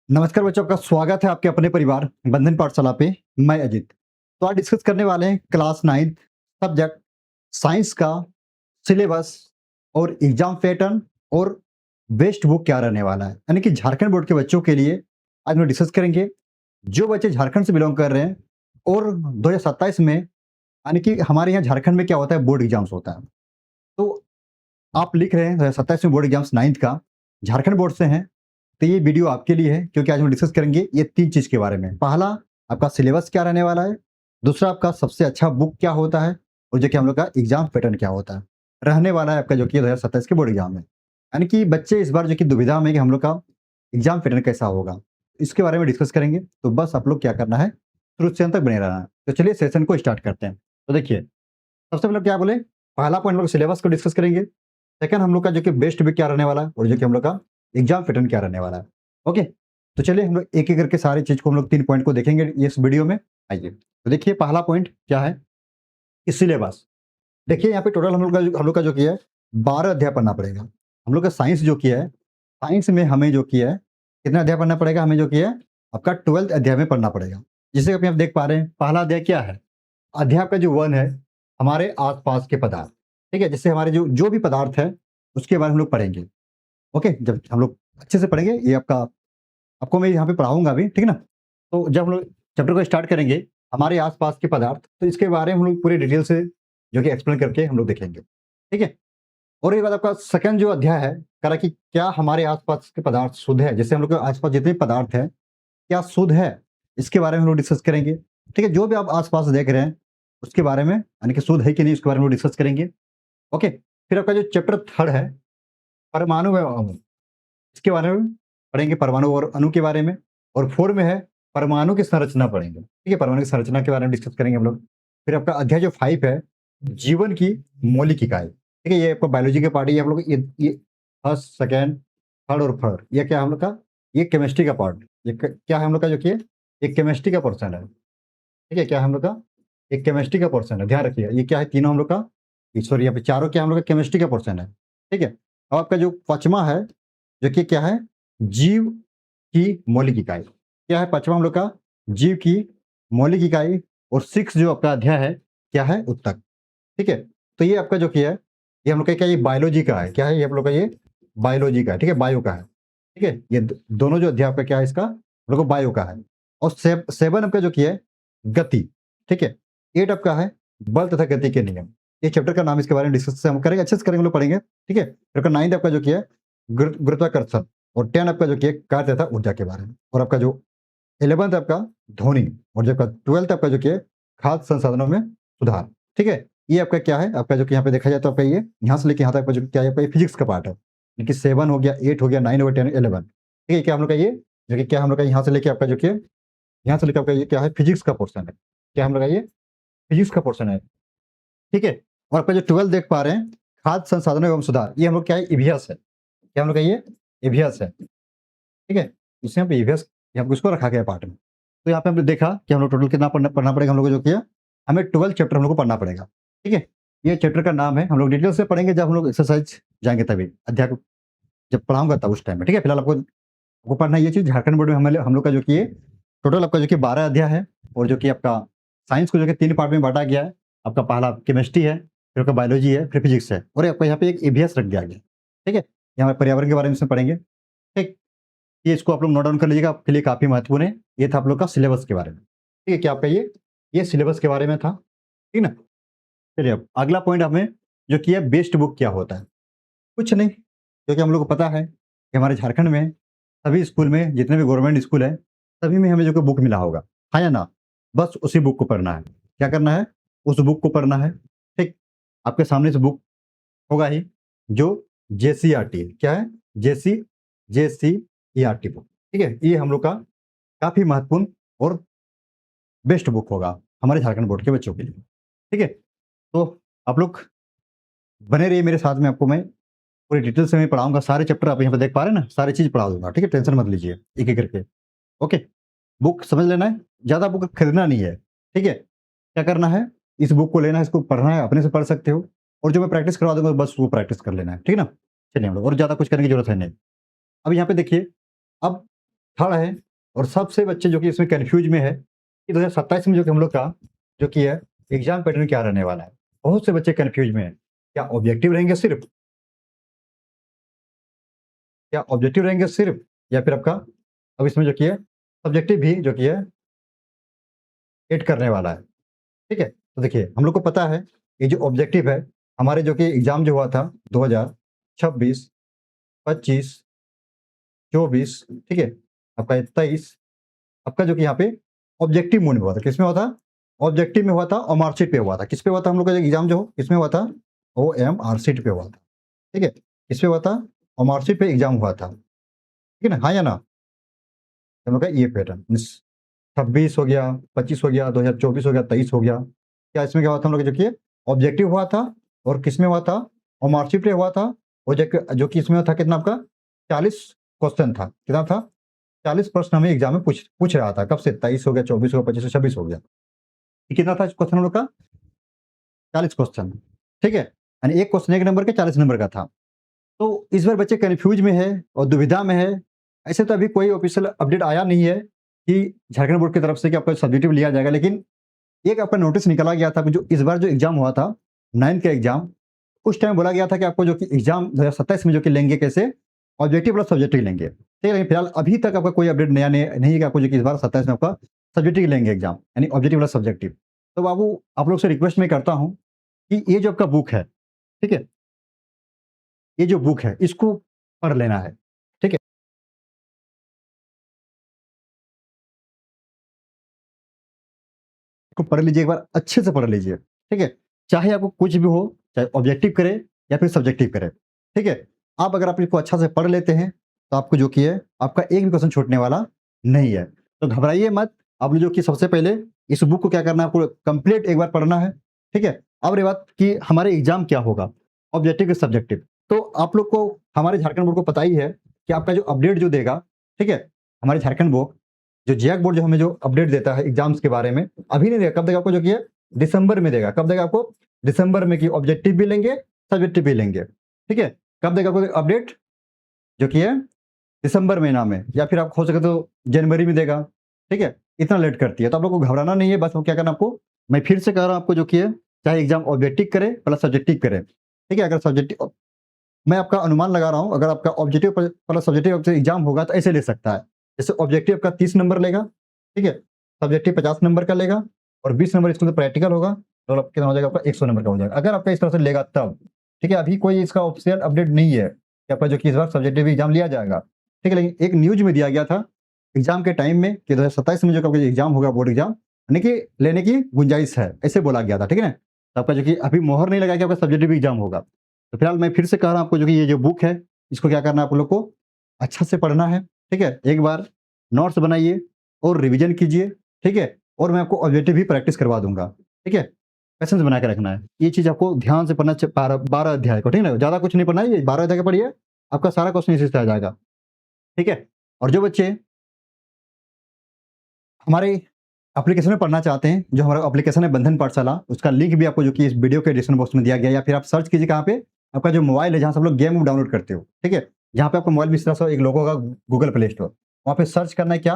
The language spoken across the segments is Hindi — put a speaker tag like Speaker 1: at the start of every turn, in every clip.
Speaker 1: नमस्कार बच्चों, आपका स्वागत है आपके अपने परिवार बंधन पाठशाला पे। मैं अजित। तो आज डिस्कस करने वाले हैं क्लास 9 सब्जेक्ट साइंस का सिलेबस और एग्जाम पैटर्न और बेस्ट बुक क्या रहने वाला है, यानी कि झारखंड बोर्ड के बच्चों के लिए आज हम डिस्कस करेंगे। जो बच्चे झारखंड से बिलोंग कर रहे हैं और 2027 में, यानी कि हमारे यहाँ झारखंड में क्या होता है, बोर्ड एग्जाम्स होता है। तो आप लिख रहे हैं 2027 में बोर्ड एग्जाम्स 9th का, झारखंड बोर्ड से हैं, तो ये वीडियो आपके लिए है क्योंकि आज हम डिस्कस करेंगे ये 3 चीज़ के बारे में। पहला, आपका सिलेबस क्या रहने वाला है, दूसरा आपका सबसे अच्छा बुक क्या होता है, और जो कि हम लोग का एग्जाम पैटर्न क्या होता है रहने वाला है आपका, जो कि 2027 के बोर्ड एग्जाम में। यानी कि बच्चे इस बार जो कि दुविधा में हैं कि हम लोग का एग्जाम पैटर्न कैसा होगा, इसके बारे में डिस्कस करेंगे। तो बस आप लोग क्या करना है, शुरू से अंत तक बने रहना है। तो चलिए सेशन को स्टार्ट करते हैं। तो देखिए, सबसे पहले क्या बोले, पहला पॉइंट हम लोग सिलेबस को डिस्कस करेंगे। सेकंड, हम लोग का जो कि बेस्ट बुक क्या रहने वाला है, और जो कि हम लोग का एग्जाम पैटर्न क्या रहने वाला है। ओके, तो चलिए हम लोग एक-एक करके सारी चीज़ को हम लोग 3 पॉइंट को देखेंगे इस वीडियो में। आइए, तो देखिए पहला पॉइंट क्या है कि सिलेबस। देखिए यहाँ पे टोटल हम लोग का जो किया है 12 अध्याय पढ़ना पड़ेगा। हम लोग का साइंस जो किया है, साइंस में हमें जो किया है कितना अध्याय पढ़ना पड़ेगा, हमें जो किया है आपका 12th अध्याय में पढ़ना पड़ेगा। जैसे कि आप देख पा रहे हैं, पहला अध्याय क्या है, अध्याय का जो 1 है हमारे आस-पास के पदार्थ। ठीक है, जैसे हमारे जो जो भी पदार्थ है उसके बारे में हम लोग पढ़ेंगे। ओके, जब हम लोग अच्छे से पढ़ेंगे, ये आपको मैं यहाँ पे पढ़ाऊँगा अभी, ठीक है ना? तो जब हम लोग चैप्टर को स्टार्ट करेंगे, हमारे आस-पास के पदार्थ, तो इसके बारे में हम लोग पूरे डिटेल से जो कि एक्सप्लेन करके हम लोग देखेंगे, ठीक है? और ये बात, आपका सेकंड जो अध्याय है, कह रहा कि क्या हमारे आस-पास के पदार्थ शुद्ध है? जैसे हम लोग के आस-पास जितने भी पदार्थ हैं, क्या शुद्ध है? इसके बारे में हम लोग डिस्कस करेंगे, ठीक है? जो भी आप आस-पास देख रहे हैं, उसके बारे में, यानी कि शुद्ध है कि नहीं, उसके बारे में डिस्कस करेंगे। ओके, फिर आपका जो चैप्टर थर्ड है, परमाणु एवं अणु, इसके बारे में पढ़ेंगे, परमाणु और अणु के बारे में। और 4 में है परमाणु की संरचना पढ़ेंगे, ठीक है? परमाणु की संरचना के बारे में डिस्कस करेंगे हम लोग। फिर आपका अध्याय जो 5 है, जीवन की मौलिक इकाई, ठीक है? ये आपका बायोलॉजी के पार्ट है, ये हम लोग ये फर्स्ट, सेकंड, थर्ड और फोर्थ, ये क्या है हम लोग का, ये केमिस्ट्री का पार्ट, ये क्या है हम लोग का, जो कि ये केमिस्ट्री का पोर्शन है, ठीक है? क्या है हम लोग का, एक केमिस्ट्री का पोर्शन है, ध्यान रखिएगा। ये क्या है, तीनों हम लोग का, सॉरी यहाँ पे चारों क्या हम लोग का केमिस्ट्री का पोर्शन है, ठीक है? अब आपका जो 5वां है, जो कि क्या है, जीव की मौलिक इकाई। क्या है 5वां हम लोग का, जीव की मौलिक इकाई। और 6 जो आपका अध्याय है, क्या है, ऊतक, ठीक है? तो ये आपका जो किया है, ये हम लोग का क्या, ये बायोलॉजी का है। क्या है ये हम लोग का, ये बायोलॉजी का है, ठीक है? बायो का है, ठीक है? ये दोनों जो अध्याय आपका क्या है, इसका हम लोग को बायो का है। और 7 आपका जो किया है, गति, ठीक है? 8 आपका है बल तथा गति के नियम। ये चैप्टर का नाम, इसके बारे में डिस्कस हम करेंगे, अच्छे से करेंगे, हम लोग पढ़ेंगे, ठीक है? फिर आपका 9 आपका जो किया है गुरुत्वाकर्षण। और 10 आपका जो किया है कार्य तथा ऊर्जा के बारे में। और आपका जो 11th आपका ध्वनि। और जो आपका 12th आपका जो किया है खाद्य संसाधनों में सुधार, ठीक है? ये आपका क्या है, आपका जो कि यहाँ पे देखा जाए तो आपका ये यहाँ से लेके यहाँ तक आपका जो क्या है, आपका ये फिजिक्स का पार्ट है। देखिए 7 हो गया, 8 हो गया, 9 हो गया, 10, 11, ठीक है? क्या हम लोग का ये, जो कि क्या हम लोग का यहाँ से लेके आपका जो कि यहाँ से लेकर आपका ये क्या है, फिजिक्स का पोर्शन है। क्या हम लोग का ये फिजिक्स का पोर्शन है, ठीक है? और आपका जो 12 देख पा रहे हैं, खाद्य संसाधनों एवं सुधार, ये हम लोग क्या है, ईवीएस है। क्या हम लोग का ये ईवीएस है, ठीक है? इसे यहाँ पे ईवीएस, यहाँ पे इसको रखा गया पार्ट में। तो यहाँ पे हमने देखा कि हम लोग टोटल कितना पढ़ना पड़ेगा, हम लोग को जो किया, हमें 12 चैप्टर हम लोग को पढ़ना पड़ेगा, ठीक है? ये चैप्टर का नाम है, हम लोग डिटेल से पढ़ेंगे जब हम लोग एक्सरसाइज जाएँगे, तभी अध्याय को जब पढ़ाऊँगा तब उस टाइम में, ठीक है? फिलहाल आपको पढ़ना है ये चीज़। झारखंड बोर्ड में हम लोग का जो कि ये टोटल आपका जो कि 12 अध्याय है। और जो कि आपका साइंस को जो कि 3 पार्ट में बाँटा गया है। आपका पहला केमिस्ट्री है, फिर आपका बायोलॉजी है, फिर फिजिक्स है, और आपका यहाँ पे एक ईवीएस रख दिया गया, ठीक है? यहाँ पे पर्यावरण के बारे में इसमें पढ़ेंगे, ठीक? ये इसको आप लोग नोट डाउन कर लीजिएगा, आपके लिए काफ़ी महत्वपूर्ण है। ये था आप लोग का सिलेबस के बारे में, ठीक है? क्या आपका ये सिलेबस के बारे में था, ठीक ना? चलिए, अब अगला पॉइंट हमें जो कि है, बेस्ट बुक क्या होता है? कुछ नहीं, क्योंकि हम लोग को पता है कि हमारे झारखंड में सभी स्कूल में, जितने भी गवर्नमेंट स्कूल है, सभी में हमें जो कि बुक मिला होगा, हाँ या ना? बस उसी बुक को पढ़ना है। क्या करना है? उस बुक को पढ़ना है, ठीक? आपके सामने से बुक होगा ही, जो जेसीईआरटी है। क्या है? जेसीईआरटी बुक, ठीक है? ये हम लोग का काफ़ी महत्वपूर्ण और बेस्ट बुक होगा हमारे झारखंड बोर्ड के बच्चों के लिए, ठीक है? तो आप लोग बने रहिए मेरे साथ में, आपको मैं पूरी डिटेल से मैं पढ़ाऊँगा। सारे चैप्टर आप यहाँ पे देख पा रहे हैं ना, सारी चीज़ पढ़ा दूँगा, ठीक है? टेंशन मत लीजिए, एक-एक करके। ओके, बुक समझ लेना है, ज़्यादा बुक खरीदना नहीं है, ठीक है? क्या करना है, इस बुक को लेना है, इसको पढ़ना है, अपने से पढ़ सकते हो, और जो मैं प्रैक्टिस करवा दूँगा बस वो प्रैक्टिस कर लेना है, ठीक है ना? चलिए हम लोग और ज़्यादा कुछ करने की ज़रूरत है नहीं। अब यहाँ पे देखिए, अब थर्ड है और सबसे बच्चे जो कि इसमें कन्फ्यूज में है कि 2027 में जो कि हम लोग का जो कि है एग्ज़ाम पैटर्न क्या रहने वाला है। बहुत से बच्चे कन्फ्यूज में हैं। क्या ऑब्जेक्टिव रहेंगे सिर्फ़? क्या ऑब्जेक्टिव रहेंगे सिर्फ़ या फिर आपका अब इसमें जो कि है सब्जेक्टिव भी जो कि है ऐड करने वाला है। ठीक है? तो देखिए हम लोग को पता है ये जो ऑब्जेक्टिव है हमारे जो कि एग्ज़ाम जो हुआ था 2026, 25, 24 ठीक है? आपका ये 23 आपका जो कि यहाँ पे ऑब्जेक्टिव मोड में हुआ था। किसमें हुआ था? ऑब्जेक्टिव में हुआ था और मार्कशीट पे हुआ था। किस पे हुआ था हम लोग का एग्ज़ाम जो किसमें हुआ था? ओएमआर शीट पे हुआ था। ठीक है? किस पे हुआ था? और मार्कशीट पे एग्ज़ाम हुआ था। ठीक है ना? हाँ या ना? हम लोग का ये पैटर्न मीन्स 26 हो गया, 25 हो गया, 2024 हो गया, 23 हो गया। क्या इसमें क्या हुआ था हम लोग का देखिए ऑब्जेक्टिव हुआ था और किसमें हुआ था? और मार्कशीट पे हुआ था और जो कि इसमें था कितना आपका 40 क्वेश्चन था। कितना था? 40 प्रश्न हमें एग्ज़ाम में पूछ रहा था। कब से? 23 हो गया, 24 हो गया, 25 से 26 हो गया। ये कितना था क्वेश्चन हम लोग का? 40 क्वेश्चन। ठीक है? यानी 1 क्वेश्चन 1 नंबर का 40 नंबर का था। तो इस बार बच्चे कन्फ्यूज़ में है और दुविधा में है। ऐसे तो अभी कोई ऑफ़िशियल अपडेट आया नहीं है कि झारखंड बोर्ड की तरफ से कि आपका सब्जेक्टिव लिया जाएगा। लेकिन एक आपका नोटिस निकाला गया था कि जो इस बार जो एग्ज़ाम हुआ था, 9th का एग्ज़ाम, उस टाइम बोला गया था कि आपको जो कि एग्ज़ाम 2027 में जो कि लेंगे कैसे? ऑब्जेक्टिव प्लस सब्जेक्टिव लेंगे। ठीक है? लेकिन फिलहाल अभी तक आपका कोई अपडेट नया नहीं है कि आपको जो कि इस बार 27 में आपका सब्जेक्टिव लेंगे एग्ज़ाम, यानी ऑब्जेक्टिव प्लस सब्जेक्टिव। तो बाबू आप लोग से रिक्वेस्ट मैं करता हूँ कि ये जो आपका बुक है, ठीक है? ये जो बुक है इसको पढ़ लेना है। ठीक है? इसको पढ़ लीजिए एक बार अच्छे से पढ़ लीजिए। ठीक है? चाहे आपको कुछ भी हो, चाहे ऑब्जेक्टिव करे या फिर सब्जेक्टिव करे। ठीक है? आप अगर आप इसको अच्छा से पढ़ लेते हैं, तो आपको जो कि है आपका एक भी क्वेश्चन छूटने वाला नहीं है। तो घबराइए मत। आप जो कि सबसे पहले इस बुक को क्या करना है आपको कंप्लीट एक बार पढ़ना है। ठीक है? अब रही बात कि हमारे एग्ज़ाम क्या होगा? ऑब्जेक्टिव या सब्जेक्टिव। तो आप लोग को हमारे झारखंड बोर्ड को पता ही है कि आपका जो अपडेट जो देगा, ठीक है? हमारे झारखंड बोर्ड जो जैक बोर्ड जो हमें जो अपडेट देता है एग्ज़ाम्स के बारे में, अभी नहीं देगा। कब देगा आपको जो कि है दिसंबर में देगा। कब देगा आपको? दिसंबर में कि ऑब्जेक्टिव भी लेंगे, सब्जेक्टिव भी लेंगे। ठीक है? कब देगा आपको अपडेट? जो कि है दिसंबर महीना में या फिर आप हो सके तो जनवरी में देगा। ठीक है? इतना लेट करती है। तो आप लोग को घबराना नहीं है, बस वो क्या करना आपको मैं फिर से कह रहा हूँ आपको जो कि है चाहे एग्ज़ाम ऑब्जेक्टिव करे प्लस सब्जेक्टिव करे। ठीक है? अगर सब्जेक्टिव मैं आपका अनुमान लगा रहा हूँ, अगर आपका ऑब्जेक्टिव प्लस सब्जेक्टिव आपसे एग्ज़ाम होगा तो ऐसे ले सकता है। जैसे ऑब्जेक्टिव आपका 30 नंबर लेगा, ठीक है? सब्जेक्टिव 50 नंबर का लेगा और 20 नंबर इसमें प्रैक्टिकल होगा, तो आप कितना हो जाएगा आपका 100 नंबर का हो जाएगा। अगर आपका इस तरह से लेगा तब, ठीक है? अभी कोई इसका ऑफिशियल अपडेट नहीं है कि आपका जो कि इस बार सब्जेक्टिव एग्ज़ाम लिया जाएगा। ठीक है? लेकिन एक न्यूज़ में दिया गया था एग्ज़ाम के टाइम में कि 2027 में जो आपका एग्ज़ाम होगा बोर्ड एग्ज़ाम, यानी कि लेने की गुंजाइश है, ऐसे बोला गया था। ठीक है ना? तो आपका जो कि अभी मोहर नहीं लगा कि आपका सब्जेक्टिव एग्ज़ाम होगा। तो फिलहाल मैं फिर से कह रहा हूँ आपको जो कि ये जो बुक है, इसको क्या करना है आप लोग को अच्छा से पढ़ना है, ठीक है? एक बार नोट्स बनाइए और रिवीजन कीजिए, ठीक है? और मैं आपको ऑब्जेक्टिव भी प्रैक्टिस करवा दूँगा, ठीक है? पेशेंस बना के रखना है। ये चीज़ आपको ध्यान से पढ़ना 12 अध्याय को, ठीक है ना? ज़्यादा कुछ नहीं पढ़ना है, ये 12 अध्याय का पढ़िए, आपका सारा क्वेश्चन इसी से आ जाएगा, ठीक है? और जो बच्चे हमारे एप्लीकेशन में पढ़ना चाहते हैं, जो हमारा एप्लीकेशन है बंधन पाठशाला, उसका लिंक भी आपको जो कि इस वीडियो के डिस्क्रिप्शन बॉक्स में दिया गया है या फिर आप सर्च कीजिए कहाँ पे? आपका जो मोबाइल है जहाँ से आप लोग गेम डाउनलोड करते हो, ठीक है? जहाँ पे आपको मोबाइल में इस तरह से एक लोगो होगा गूगल प्ले स्टोर, वहाँ पे सर्च करना है क्या?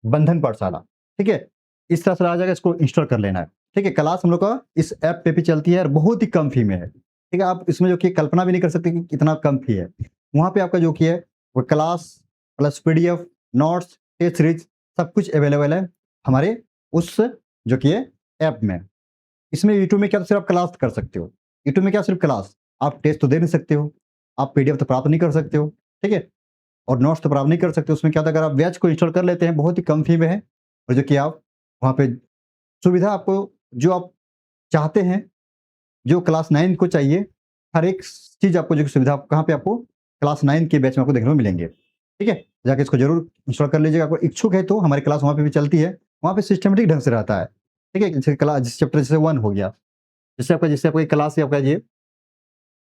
Speaker 1: बंधन पाठशाला, ठीक है? इस तरह से आ जाएगा, इसको इंस्टॉल कर लेना है, ठीक है? क्लास हम लोग का इस ऐप पे भी चलती है और बहुत ही कम फी में है, ठीक है? आप इसमें जो कि कल्पना भी नहीं कर सकते कि कितना कम फी है। वहाँ पे आपका जो कि है वो class plus PDF, notes, test series सब कुछ अवेलेबल है हमारे उस जो कि है ऐप में। इसमें यूट्यूब में क्या सिर्फ आप क्लास कर सकते हो। यूट्यूब में क्या सिर्फ क्लास, आप टेस्ट तो दे नहीं सकते हो, आप पीडीएफ तो प्राप्त नहीं कर सकते हो, ठीक है? और नोट्स तो प्राप्त नहीं कर सकते। उसमें क्या था अगर आप बैच को इंस्टॉल कर लेते हैं, बहुत ही कम फी में है और जो कि आप वहाँ पे सुविधा आपको जो आप चाहते हैं, जो क्लास 9 को चाहिए, हर एक चीज़ आपको जो कि सुविधा कहाँ पे आपको क्लास 9 के बैच में आपको देखने को मिलेंगे, ठीक है? जाके इसको ज़रूर इंस्टॉल कर लीजिएगा। आपको इच्छुक है तो हमारी क्लास वहाँ पे भी चलती है, वहाँ पे सिस्टमैटिक ढंग से रहता है, ठीक है? जैसे क्लास जिस चैप्टर जैसे 1 हो गया, जैसे आपका क्लास है आपका ये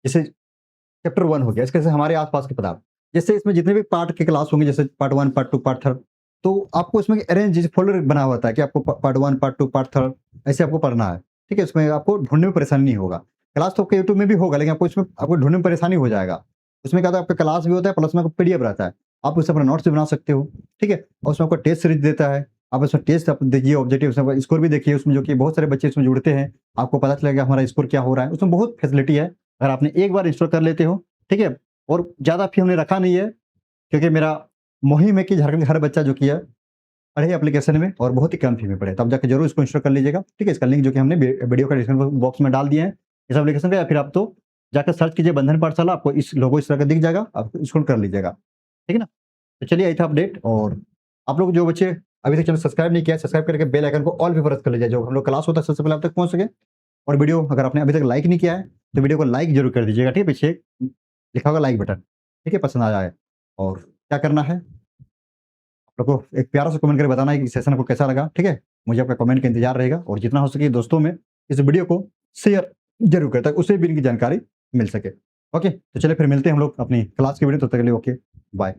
Speaker 1: जैसे चैप्टर 1 हो गया, इसके जैसे हमारे आस-पास के पदार्थ। जैसे इसमें जितने भी पार्ट के क्लास होंगे जैसे पार्ट 1, पार्ट 2, पार्ट 3 तो आपको इसमें अरेंज जैसे फ़ोल्डर बना हुआ होता है कि आपको पार्ट 1, पार्ट 2, पार्ट 3 ऐसे आपको पढ़ना है, ठीक है? इसमें आपको ढूँढने में परेशानी नहीं होगा। क्लास तो आपके यूट्यूब में भी होगा लेकिन आपको इसमें आपको ढूँढने में परेशानी हो जाएगा। उसमें क्या होता है आपका क्लास भी होता है प्लस में आपको पीडीएफ रहता है। आप उससे अपना नोट्स भी बना सकते हो, ठीक है? और उसमें आपको टेस्ट सीरीज देता है, आप उसमें टेस्ट आप देखिए, ऑब्जेक्टिव उसमें स्कोर भी देखिए, उसमें जो कि बहुत सारे बच्चे इसमें जुड़ते हैं, आपको पता चलेगा हमारा स्कोर क्या हो रहा है, उसमें बहुत फैसिलिटी है। अगर आपने एक बार इंस्टॉल कर लेते हो, ठीक है? और ज़्यादा फी हमने रखा नहीं है, क्योंकि मेरा मुहिम है कि झारखंड का हर बच्चा जो कि है पढ़े एप्लीकेशन में और बहुत ही कम फी में पढ़े, तब जाके ज़रूर इसको इंस्टॉल कर लीजिएगा, ठीक है? इसका लिंक जो कि हमने वीडियो का डिस्क्रिप्शन बॉक्स में डाल दिए हैं, इस एप्लीकेशन का, या फिर आप तो जाकर सर्च कीजिए बंधन पाठशाला, आपको इस लोगो इस तरह का दिख जाएगा, आप इंस्टॉल कर लीजिएगा, ठीक है ना? तो चलिए, यही था अपडेट। और आप लोग जो बच्चे अभी तक चैनल सब्सक्राइब नहीं किया है, सब्सक्राइब करके बेल आइकन को ऑल पे प्रेस कर लीजिए, जो हम लोग क्लास होता है सबसे पहले आप तक पहुँच सके। और वीडियो अगर आपने अभी तक लाइक नहीं किया है, तो वीडियो को लाइक ज़रूर कर दीजिएगा, ठीक है? पीछे लिखा होगा लाइक बटन, ठीक है? पसंद आया है। और क्या करना है, आप लोग को एक प्यारा सा कमेंट करके बताना है कि सेशन आपको कैसा लगा, ठीक है? मुझे आपका कमेंट का इंतज़ार रहेगा, और जितना हो सके दोस्तों में इस वीडियो को शेयर ज़रूर करें, ताकि उसे भी इनकी जानकारी मिल सके। ओके, तो चलिए फिर मिलते हैं हम लोग अपनी क्लास की वीडियो, तब तक के लिए ओके, बाय।